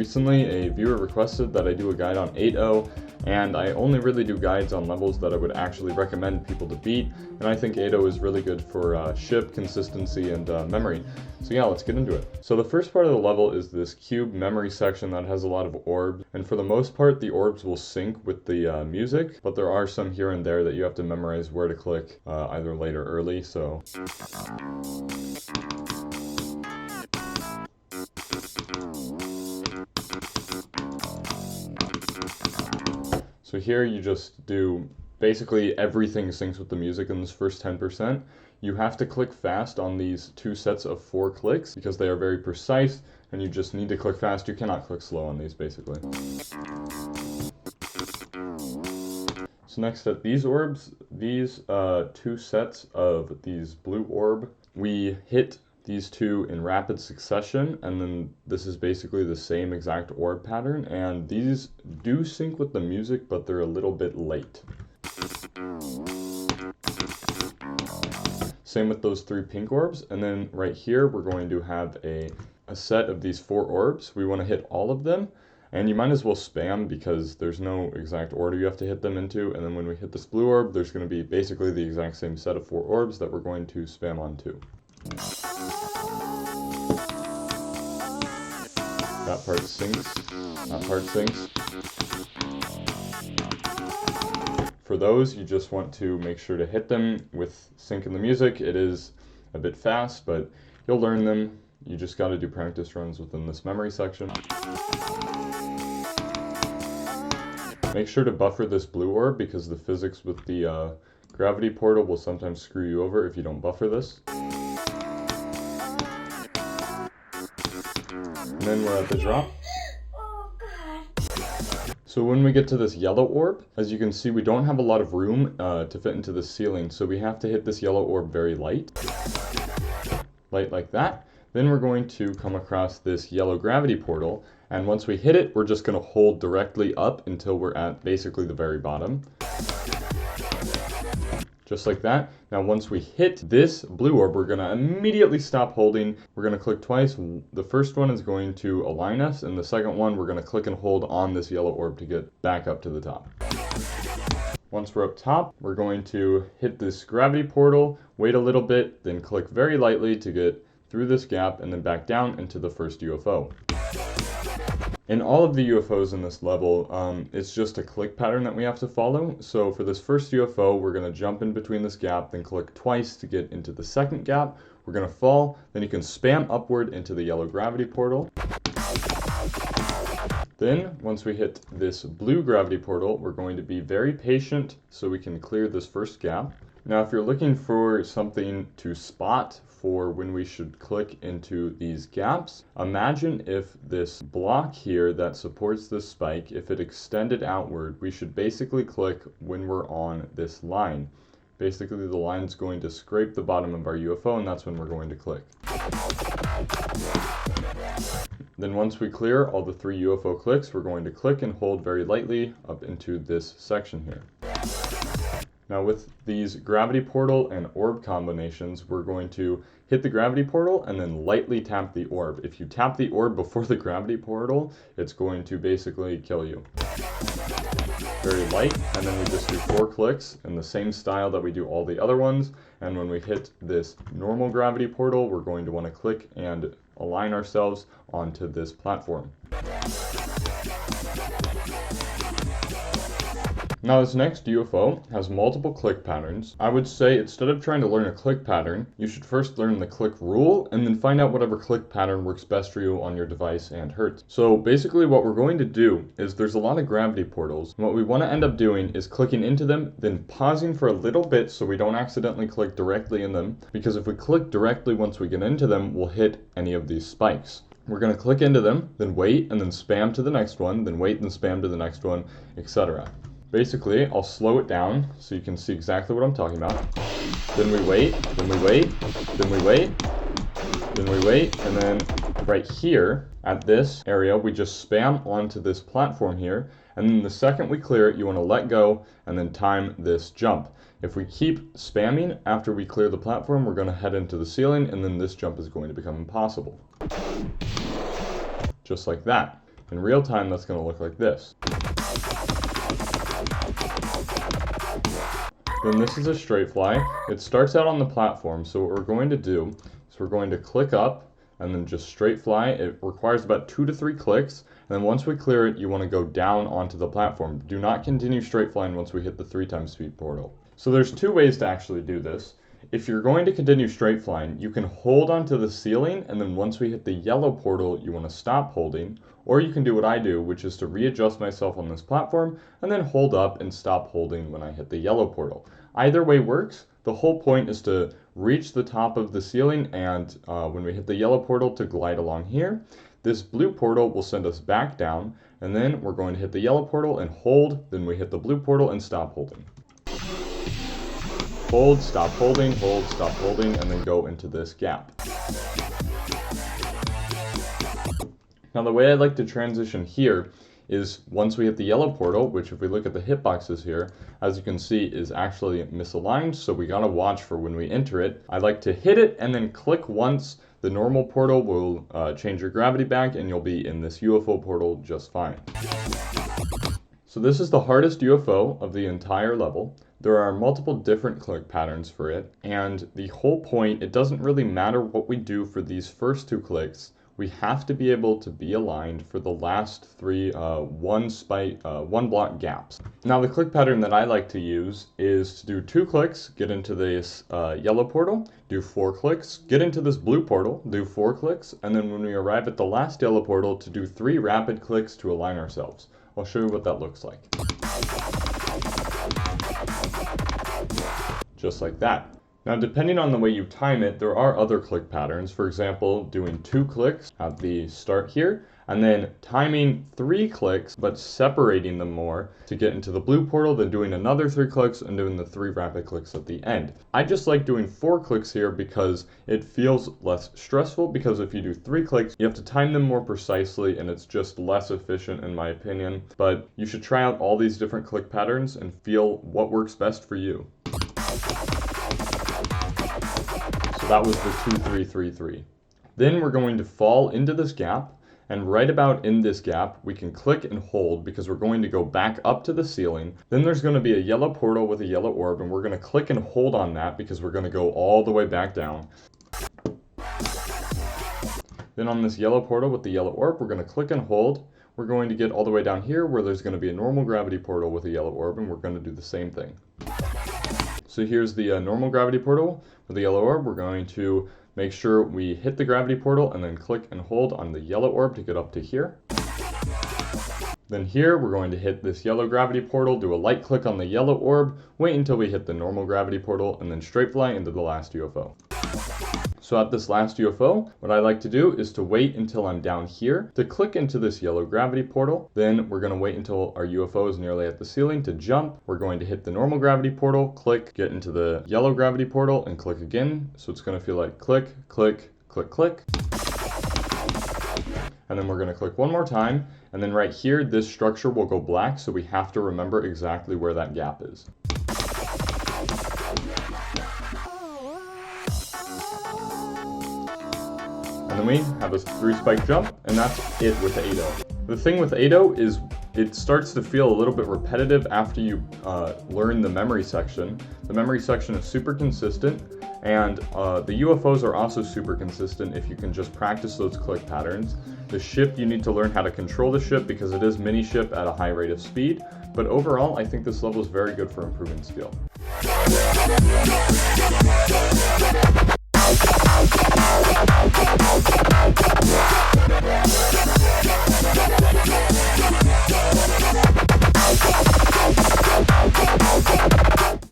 Recently, a viewer requested that I do a guide on Eighto, and I only really do guides on levels that I would actually recommend people to beat, and I think Eighto is really good for ship, consistency, and memory. So yeah, let's get into it. So the first part of the level is this cube memory section that has a lot of orbs, and for the most part, the orbs will sync with the music, but there are some here and there that you have to memorize where to click, either late or early, so... So here you just do, basically everything syncs with the music in this first 10%. You have to click fast on these two sets of 4 clicks because they are very precise and you just need to click fast. You cannot click slow on these basically. So next at these orbs, these 2 sets of these blue orb, we hit these 2 in rapid succession, and then this is basically the same exact orb pattern, and these do sync with the music, but they're a little bit late. Same with those 3 pink orbs, and then right here we're going to have a set of these 4 orbs. We want to hit all of them, and you might as well spam because there's no exact order you have to hit them into, and then when we hit this blue orb, there's going to be basically the exact same set of 4 orbs that we're going to spam on too. That part syncs, that part syncs. For those, you just want to make sure to hit them with sync in the music. It is a bit fast, but you'll learn them. You just got to do practice runs within this memory section. Make sure to buffer this blue orb because the physics with the gravity portal will sometimes screw you over if you don't buffer this. And then we're at the drop. So when we get to this yellow orb, as you can see, we don't have a lot of room to fit into the ceiling, so we have to hit this yellow orb very light. Light like that. Then we're going to come across this yellow gravity portal, and once we hit it, we're just going to hold directly up until we're at basically the very bottom. Just like that. Now once we hit this blue orb, we're going to immediately stop holding. We're going to click twice. The first one is going to align us, and the second one we're going to click and hold on this yellow orb to get back up to the top. Once we're up top, we're going to hit this gravity portal, wait a little bit, then click very lightly to get through this gap and then back down into the first UFO. In all of the UFOs in this level, it's just a click pattern that we have to follow. So for this first UFO, we're going to jump in between this gap, then click twice to get into the second gap. We're going to fall, then you can spam upward into the yellow gravity portal. Then, once we hit this blue gravity portal, we're going to be very patient so we can clear this first gap. Now, if you're looking for something to spot for when we should click into these gaps, imagine if this block here that supports this spike, if it extended outward, we should basically click when we're on this line. Basically, the line's going to scrape the bottom of our UFO, and that's when we're going to click. Then once we clear all the 3 UFO clicks, we're going to click and hold very lightly up into this section here. Now with these gravity portal and orb combinations, we're going to hit the gravity portal and then lightly tap the orb. If you tap the orb before the gravity portal, it's going to basically kill you. Very light, and then we just do 4 clicks in the same style that we do all the other ones. And when we hit this normal gravity portal, we're going to want to click and align ourselves onto this platform. Now this next UFO has multiple click patterns. I would say instead of trying to learn a click pattern, you should first learn the click rule and then find out whatever click pattern works best for you on your device and hertz. So basically what we're going to do is there's a lot of gravity portals. And what we want to end up doing is clicking into them, then pausing for a little bit so we don't accidentally click directly in them. Because if we click directly once we get into them, we'll hit any of these spikes. We're going to click into them, then wait, and then spam to the next one, then wait and spam to the next one, etc. Basically, I'll slow it down so you can see exactly what I'm talking about. Then we wait, then we wait, then we wait, then we wait, and then right here at this area, we just spam onto this platform here, and then the second we clear it, you want to let go and then time this jump. If we keep spamming after we clear the platform, we're going to head into the ceiling, and then this jump is going to become impossible. Just like that. In real time, that's going to look like this. Then this is a straight fly. It starts out on the platform, so what we're going to do is we're going to click up and then just straight fly. It requires about 2 to 3 clicks, and then once we clear it, you want to go down onto the platform. Do not continue straight flying once we hit the 3x speed portal. So there's 2 ways to actually do this. If you're going to continue straight flying, you can hold onto the ceiling, and then once we hit the yellow portal, you want to stop holding. Or you can do what I do, which is to readjust myself on this platform and then hold up and stop holding when I hit the yellow portal. Either way works. The whole point is to reach the top of the ceiling and when we hit the yellow portal to glide along here. This blue portal will send us back down, and then we're going to hit the yellow portal and hold, then we hit the blue portal and stop holding. Hold, stop holding, hold, stop holding, and then go into this gap. Now the way I like to transition here is once we hit the yellow portal, which if we look at the hitboxes here, as you can see is actually misaligned, so we gotta watch for when we enter it. I like to hit it and then click once. The normal portal will change your gravity back and you'll be in this UFO portal just fine. So this is the hardest UFO of the entire level. There are multiple different click patterns for it, and the whole point, it doesn't really matter what we do for these first 2 clicks. We have to be able to be aligned for the last 3 one block gaps. Now the click pattern that I like to use is to do 2 clicks, get into this yellow portal, do 4 clicks, get into this blue portal, do 4 clicks, and then when we arrive at the last yellow portal to do 3 rapid clicks to align ourselves. I'll show you what that looks like. Just like that. Now depending on the way you time it, there are other click patterns. For example, doing 2 clicks at the start here, and then timing 3 clicks, but separating them more to get into the blue portal, then doing another 3 clicks and doing the 3 rapid clicks at the end. I just like doing 4 clicks here because it feels less stressful, because if you do 3 clicks, you have to time them more precisely and it's just less efficient in my opinion. But you should try out all these different click patterns and feel what works best for you. That was the 2, 3, 3, 3. Then we're going to fall into this gap, and right about in this gap, we can click and hold because we're going to go back up to the ceiling. Then there's going to be a yellow portal with a yellow orb, and we're going to click and hold on that because we're going to go all the way back down. Then on this yellow portal with the yellow orb, we're going to click and hold. We're going to get all the way down here where there's going to be a normal gravity portal with a yellow orb, and we're going to do the same thing. So here's the normal gravity portal with the yellow orb. We're going to make sure we hit the gravity portal and then click and hold on the yellow orb to get up to here. Then here we're going to hit this yellow gravity portal, do a light click on the yellow orb, wait until we hit the normal gravity portal, and then straight fly into the last UFO. So at this last UFO, what I like to do is to wait until I'm down here to click into this yellow gravity portal. Then we're going to wait until our UFO is nearly at the ceiling to jump. We're going to hit the normal gravity portal, click, get into the yellow gravity portal, and click again. So it's going to feel like click, click, click, click. And then we're going to click one more time. And then right here, this structure will go black. So we have to remember exactly where that gap is. And then we have a 3 spike jump, and that's it with the Eighto. The thing with Eighto is it starts to feel a little bit repetitive after you learn the memory section. The memory section is super consistent, and the UFOs are also super consistent if you can just practice those click patterns. The ship, you need to learn how to control the ship because it is mini ship at a high rate of speed, but overall I think this level is very good for improving skill.